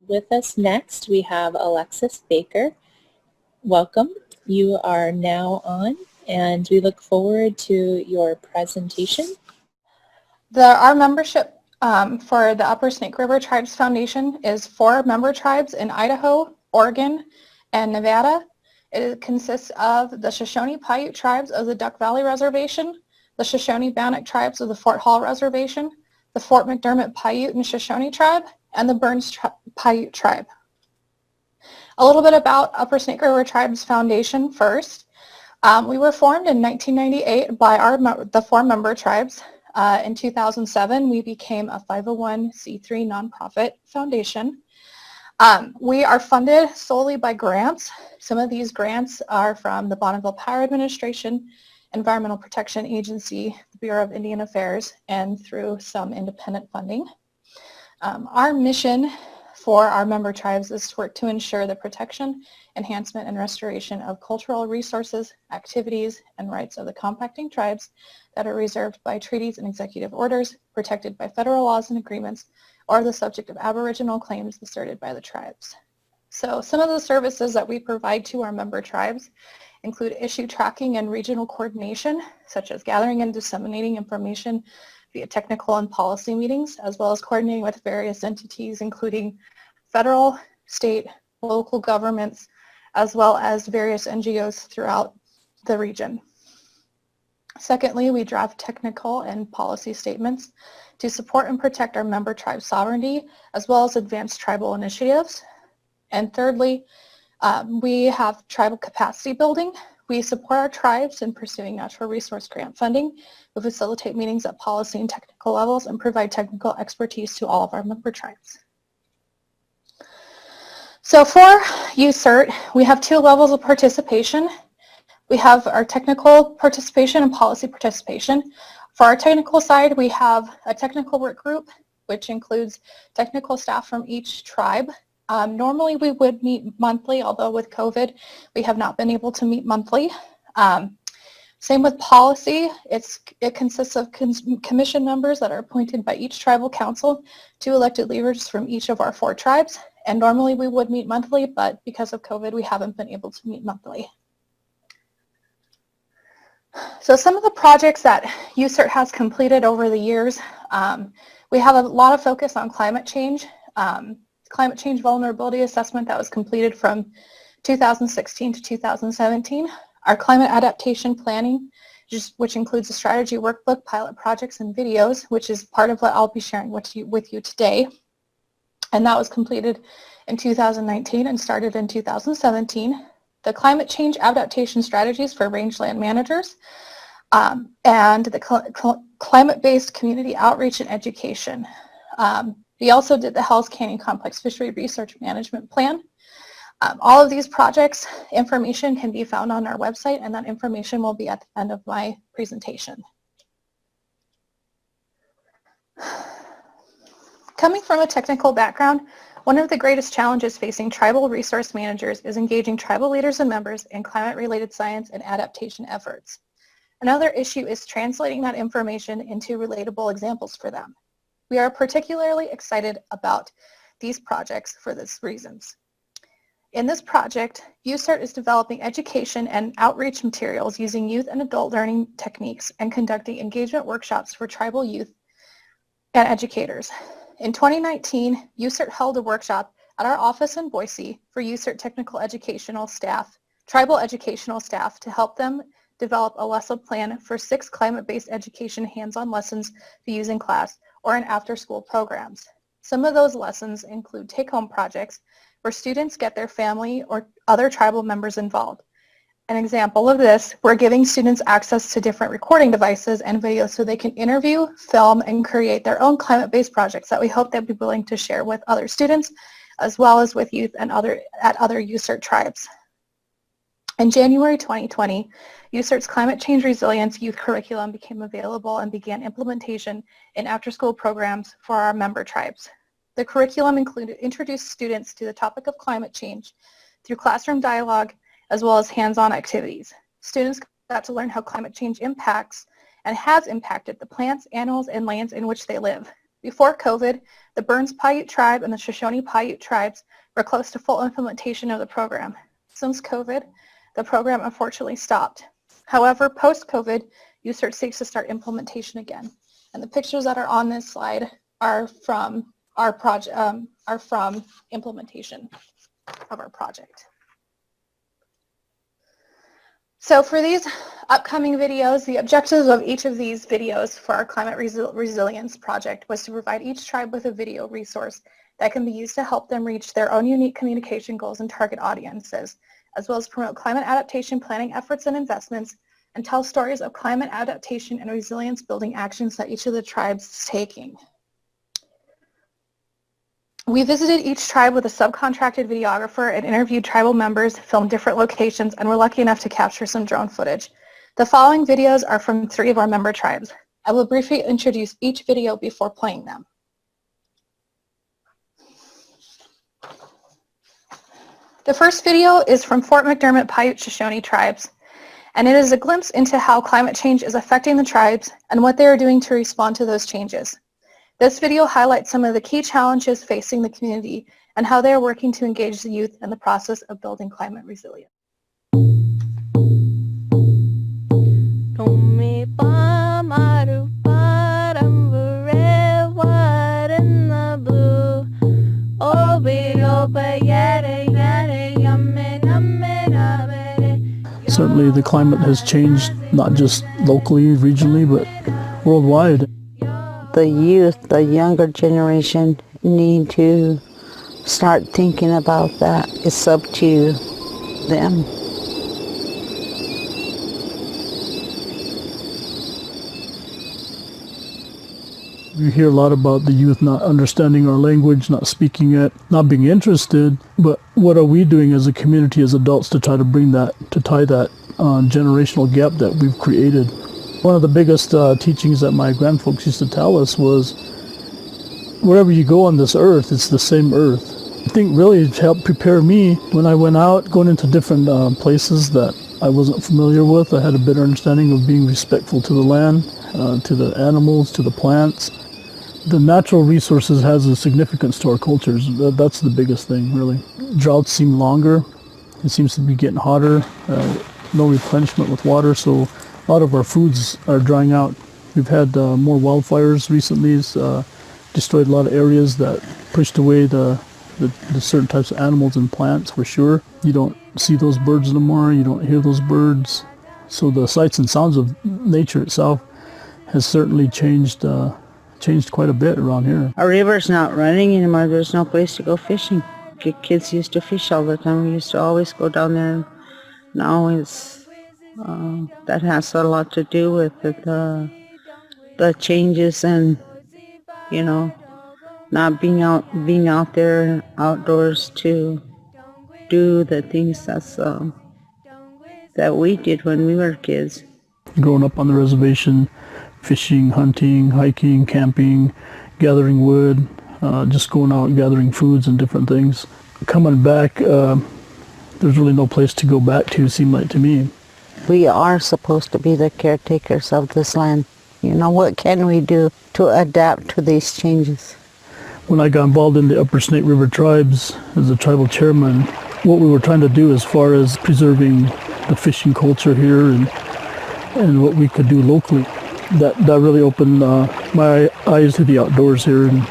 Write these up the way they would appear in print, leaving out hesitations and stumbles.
With us next, we have Alexis Baker. Welcome. You are now on, and we look forward to your presentation. Our membership for the Upper Snake River Tribes Foundation is 4 member tribes in Idaho, Oregon, and Nevada. It consists of the Shoshone Paiute tribes of the Duck Valley Reservation, the Shoshone Bannock tribes of the Fort Hall Reservation, the Fort McDermott Paiute and Shoshone tribe, and the Burns Paiute tribe. A little bit about Upper Snake River Tribes Foundation first. We were formed in 1998 by the 4 member tribes. In 2007, we became a 501c3 nonprofit foundation. We are funded solely by grants. Some of these grants are from the Bonneville Power Administration, Environmental Protection Agency, the Bureau of Indian Affairs, and through some independent funding. Our mission for our member tribes is to work to ensure the protection, enhancement, and restoration of cultural resources, activities, and rights of the compacting tribes that are reserved by treaties and executive orders, protected by federal laws and agreements, or the subject of Aboriginal claims asserted by the tribes. So some of the services that we provide to our member tribes include issue tracking and regional coordination, such as gathering and disseminating information via technical and policy meetings, as well as coordinating with various entities, including federal, state, local governments, as well as various NGOs throughout the region. Secondly, we draft technical and policy statements to support and protect our member tribe sovereignty, as well as advance tribal initiatives. And thirdly, we have tribal capacity building. We support our tribes in pursuing natural resource grant funding. We facilitate meetings at policy and technical levels and provide technical expertise to all of our member tribes. So for USERT, we have 2 levels of participation. We have our technical participation and policy participation. For our technical side, we have a technical work group, which includes technical staff from each tribe. Normally we would meet monthly, although with COVID, we have not been able to meet monthly. Same with policy. It consists of commission members that are appointed by each tribal council, 2 elected leaders from each of our 4 tribes. And normally we would meet monthly, but because of COVID, we haven't been able to meet monthly. So some of the projects that USERT has completed over the years, we have a lot of focus on climate change. Climate change vulnerability assessment that was completed from 2016 to 2017. Our climate adaptation planning, which includes a strategy workbook, pilot projects, and videos, which is part of what I'll be sharing with you today. And that was completed in 2019 and started in 2017. The climate change adaptation strategies for rangeland managers, and the climate-based community outreach and education. We also did the Hells Canyon Complex Fishery Research Management Plan. All of these projects, information can be found on our website, and that information will be at the end of my presentation. Coming from a technical background, one of the greatest challenges facing tribal resource managers is engaging tribal leaders and members in climate-related science and adaptation efforts. Another issue is translating that information into relatable examples for them. We are particularly excited about these projects for these reasons. In this project, USERT is developing education and outreach materials using youth and adult learning techniques and conducting engagement workshops for tribal youth and educators. In 2019, USERT held a workshop at our office in Boise for USERT technical educational staff, tribal educational staff, to help them develop a lesson plan for 6 climate-based education hands-on lessons to use in class or in after-school programs. Some of those lessons include take-home projects where students get their family or other tribal members involved. An example of this, we're giving students access to different recording devices and videos so they can interview, film, and create their own climate-based projects that we hope they'll be willing to share with other students, as well as with youth and other USERT tribes. In January 2020, USERT's Climate Change Resilience Youth Curriculum became available and began implementation in after-school programs for our member tribes. The curriculum introduced students to the topic of climate change through classroom dialogue as well as hands-on activities. Students got to learn how climate change impacts and has impacted the plants, animals, and lands in which they live. Before COVID, the Burns Paiute tribe and the Shoshone Paiute tribes were close to full implementation of the program. Since COVID, the program unfortunately stopped. However, post-COVID, USERT seeks to start implementation again. And the pictures that are on this slide are from our project, are from implementation of our project. So for these upcoming videos, the objectives of each of these videos for our climate resilience project was to provide each tribe with a video resource that can be used to help them reach their own unique communication goals and target audiences, as well as promote climate adaptation planning efforts and investments, and tell stories of climate adaptation and resilience building actions that each of the tribes is taking. We visited each tribe with a subcontracted videographer and interviewed tribal members, filmed different locations, and were lucky enough to capture some drone footage. The following videos are from 3 of our member tribes. I will briefly introduce each video before playing them. The first video is from Fort McDermott Paiute Shoshone tribes, and it is a glimpse into how climate change is affecting the tribes and what they are doing to respond to those changes. This video highlights some of the key challenges facing the community and how they are working to engage the youth in the process of building climate resilience. Certainly the climate has changed, not just locally, regionally, but worldwide. The youth, the younger generation, need to start thinking about that. It's up to them. We hear a lot about the youth not understanding our language, not speaking it, not being interested, but what are we doing as a community, as adults, to try to bring that, to tie that generational gap that we've created? One of the biggest teachings that my grandfolks used to tell us was, wherever you go on this earth, it's the same earth. I think really it helped prepare me when I went out, going into different places that I wasn't familiar with. I had a better understanding of being respectful to the land, to the animals, to the plants. The natural resources has a significance to our cultures. That's the biggest thing, really. Droughts seem longer. It seems to be getting hotter. No replenishment with water, so a lot of our foods are drying out. We've had more wildfires recently. It's destroyed a lot of areas that pushed away the certain types of animals and plants, for sure. You don't see those birds no more. You don't hear those birds. So the sights and sounds of nature itself has certainly changed quite a bit around here. Our river's not running anymore. There's no place to go fishing. Kids used to fish all the time. We used to always go down there. Now it's that has a lot to do with the changes and, you know, not being out there outdoors to do the things that we did when we were kids. Growing up on the reservation, fishing, hunting, hiking, camping, gathering wood, just going out and gathering foods and different things. Coming back, there's really no place to go back to, seemed like to me. We are supposed to be the caretakers of this land. You know, what can we do to adapt to these changes? When I got involved in the Upper Snake River tribes as a tribal chairman, what we were trying to do as far as preserving the fishing culture here and what we could do locally, that really opened my eyes to the outdoors here in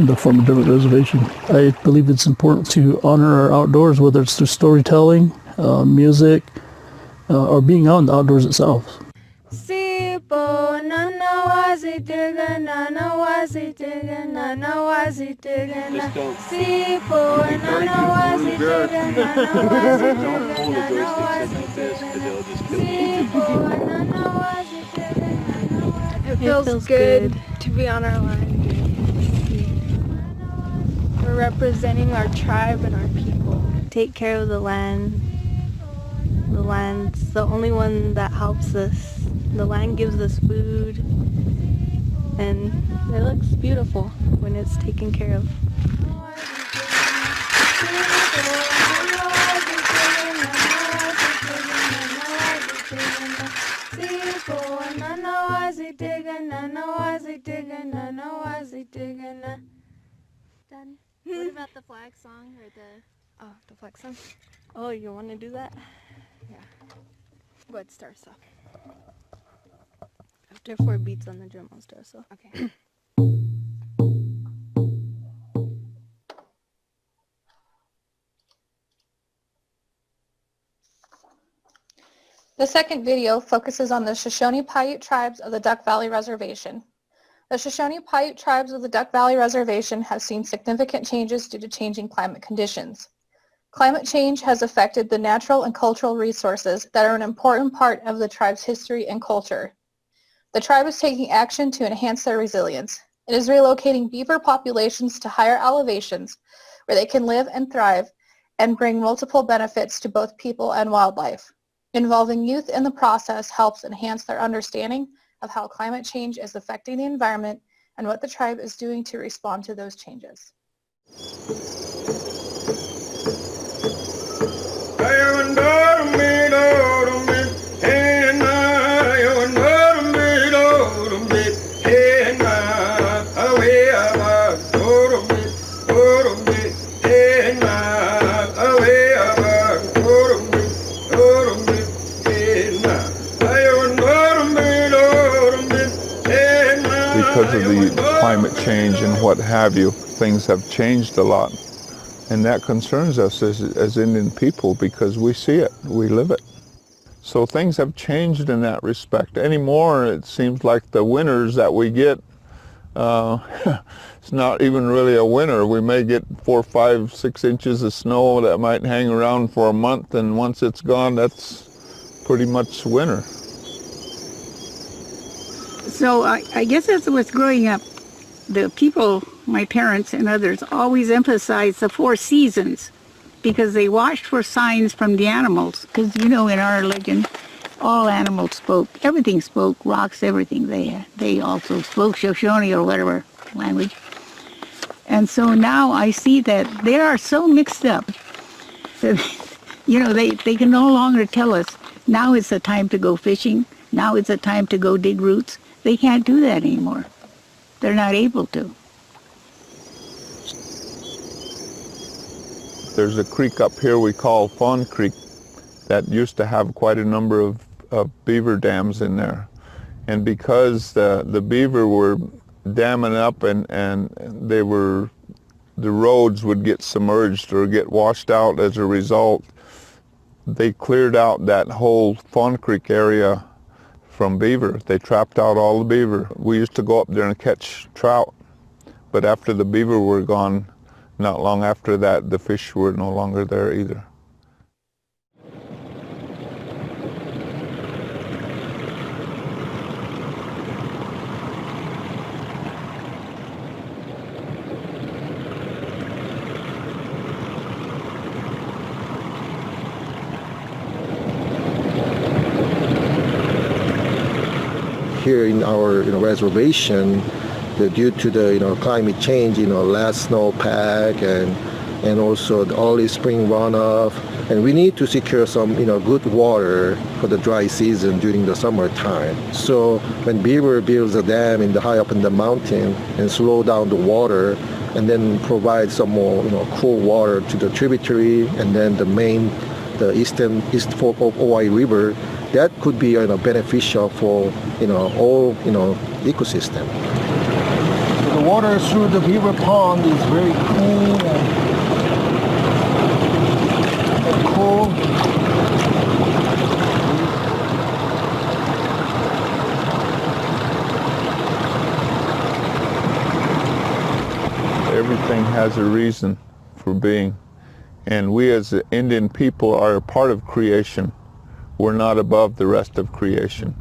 the Fort McDermott Reservation. I believe it's important to honor our outdoors, whether it's through storytelling, music, or being out in the outdoors itself. It feels good to be on our land. We're representing our tribe and our people. Take care of the land. The land's the only one that helps us. The land gives us food, and it looks beautiful when it's taken care of. What about the flag song or the flag song? Oh, you want to do that? Yeah. Go ahead, start us off. After 4 beats on the drum, I'll start us off. Okay. The second video focuses on the Shoshone Paiute tribes of the Duck Valley Reservation. The Shoshone Paiute tribes of the Duck Valley Reservation have seen significant changes due to changing climate conditions. Climate change has affected the natural and cultural resources that are an important part of the tribe's history and culture. The tribe is taking action to enhance their resilience. It is relocating beaver populations to higher elevations where they can live and thrive and bring multiple benefits to both people and wildlife. Involving youth in the process helps enhance their understanding of how climate change is affecting the environment and what the tribe is doing to respond to those changes. Because of the climate change and what have you, things have changed a lot. And that concerns us as Indian people because we see it, we live it. So things have changed in that respect. Anymore, it seems like the winters that we get, it's not even really a winter. We may get 4, 5, 6 inches of snow that might hang around for a month, and once it's gone, that's pretty much winter. So I guess as I was growing up, the people, my parents and others, always emphasized the 4 seasons because they watched for signs from the animals. Because, you know, in our religion, all animals spoke. Everything spoke, rocks, everything. They also spoke Shoshone or whatever language. And so now I see that they are so mixed up that, you know, they can no longer tell us, now is the time to go fishing, now is the time to go dig roots. They can't do that anymore. They're not able to. There's a creek up here we call Fawn Creek that used to have quite a number of beaver dams in there. And because the beaver were damming up and the roads would get submerged or get washed out as a result, they cleared out that whole Fawn Creek area from beaver. They trapped out all the beaver. We used to go up there and catch trout, but after the beaver were gone, not long after that, the fish were no longer there either. Here in our reservation, due to the climate change, less snowpack and also the early spring runoff, and we need to secure some good water for the dry season during the summertime. So when beaver builds a dam high up in the mountain and slow down the water, and then provide some more cool water to the tributary and then the east fork of Ojai River, that could be beneficial for all ecosystem. So the water through the beaver pond is very cool and cool. Everything has a reason for being, and we as the Indian people are a part of creation. We're not above the rest of creation.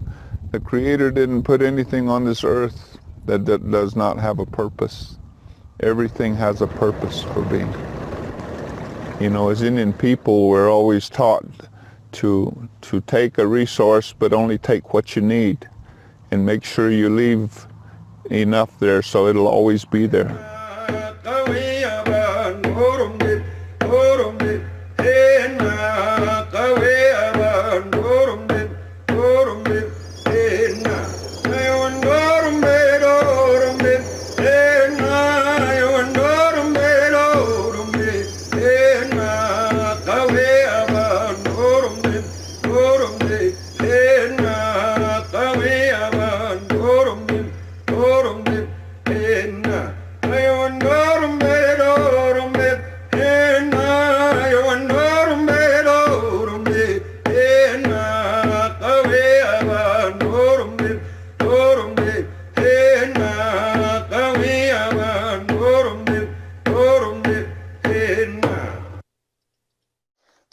The Creator didn't put anything on this earth that does not have a purpose. Everything has a purpose for being. As Indian people, we're always taught to take a resource, but only take what you need, and make sure you leave enough there so it'll always be there.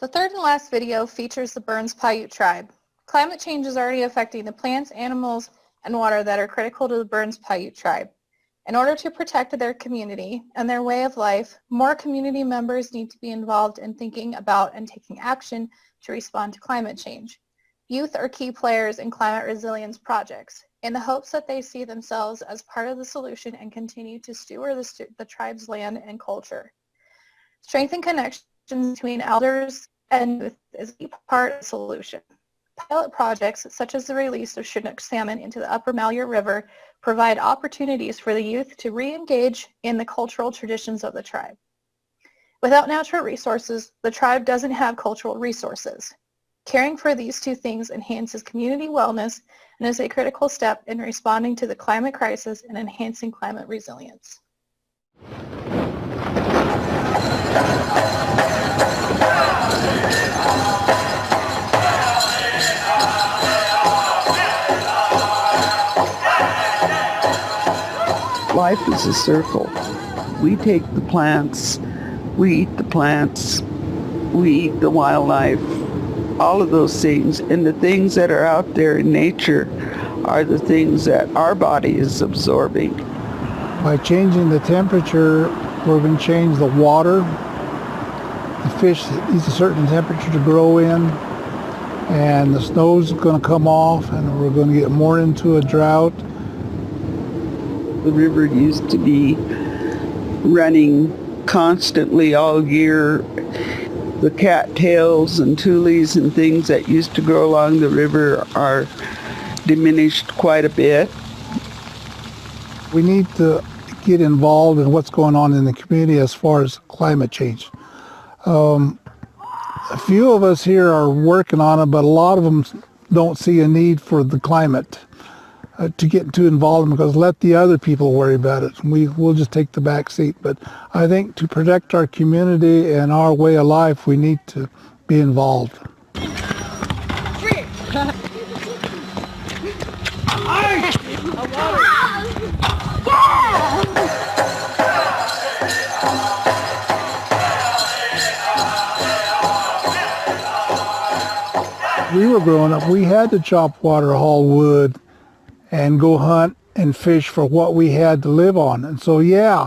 The third and last video features the Burns Paiute tribe. Climate change is already affecting the plants, animals, and water that are critical to the Burns Paiute tribe. In order to protect their community and their way of life, more community members need to be involved in thinking about and taking action to respond to climate change. Youth are key players in climate resilience projects in the hopes that they see themselves as part of the solution and continue to steward the tribe's land and culture. Strengthen connections between elders and youth is a key part of the solution. Pilot projects such as the release of Chinook salmon into the Upper Malheur River provide opportunities for the youth to re-engage in the cultural traditions of the tribe. Without natural resources, the tribe doesn't have cultural resources. Caring for these two things enhances community wellness and is a critical step in responding to the climate crisis and enhancing climate resilience. Life is a circle. We take the plants, we eat the plants, we eat the wildlife, all of those things. And the things that are out there in nature are the things that our body is absorbing. By changing the temperature, we're going to change the water. The fish needs a certain temperature to grow in, and the snow's going to come off, and we're going to get more into a drought. The river used to be running constantly all year. The cattails and tules and things that used to grow along the river are diminished quite a bit. We need to get involved in what's going on in the community as far as climate change. A few of us here are working on it, but a lot of them don't see a need for the climate to get too involved, because let the other people worry about it. We'll just take the back seat. But I think to protect our community and our way of life, we need to be involved. We were growing up, we had to chop water, haul wood, and go hunt and fish for what we had to live on. And so, yeah,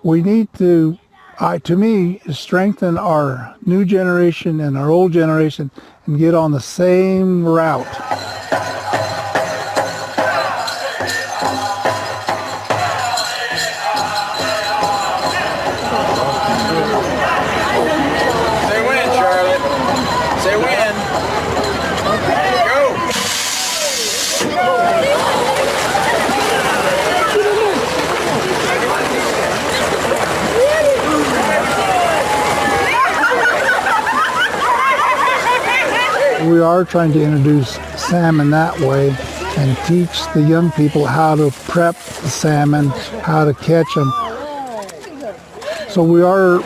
we need to, to me, strengthen our new generation and our old generation and get on the same route. Say when, Charlotte. Say when. We are trying to introduce salmon that way and teach the young people how to prep the salmon, how to catch them. So we are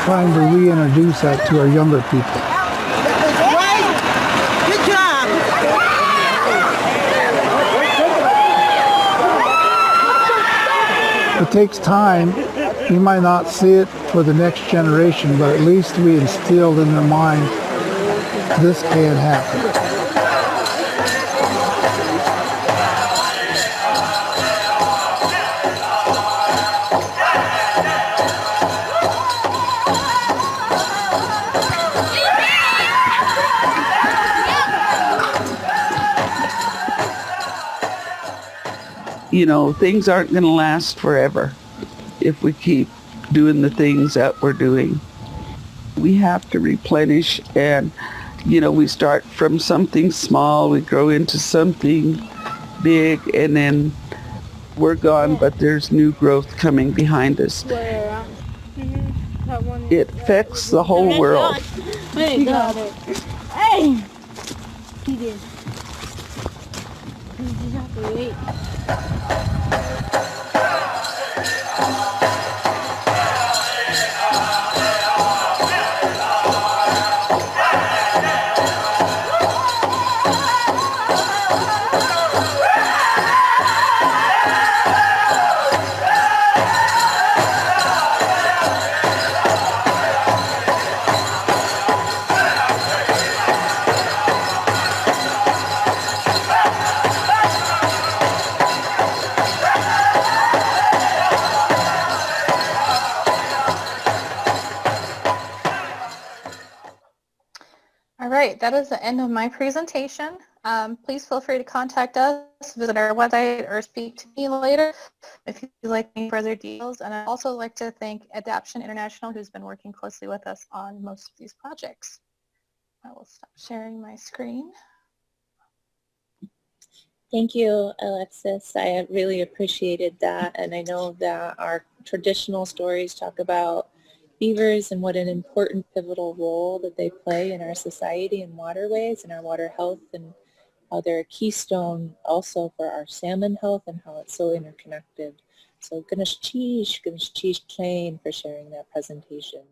trying to reintroduce that to our younger people. It takes time. We might not see it for the next generation, but at least we instilled in their mind this can happen. You know, things aren't going to last forever if we keep doing the things that we're doing. We have to replenish, and you know, we start from something small, we grow into something big, and then we're gone, but there's new growth coming behind us. It affects the whole world. He got it. Hey! He did. You just have to wait. right, that is the end of my presentation. Please feel free to contact us, visit our website, or speak to me later if you'd like any further details. And I'd also like to thank Adaption International, who's been working closely with us on most of these projects. I will stop sharing my screen. Thank you, Alexis. I really appreciated that. And I know that our traditional stories talk about beavers and what an important pivotal role that they play in our society and waterways and our water health, and how they're a keystone also for our salmon health and how it's so interconnected. So Ganesh Chish Plain for sharing that presentation.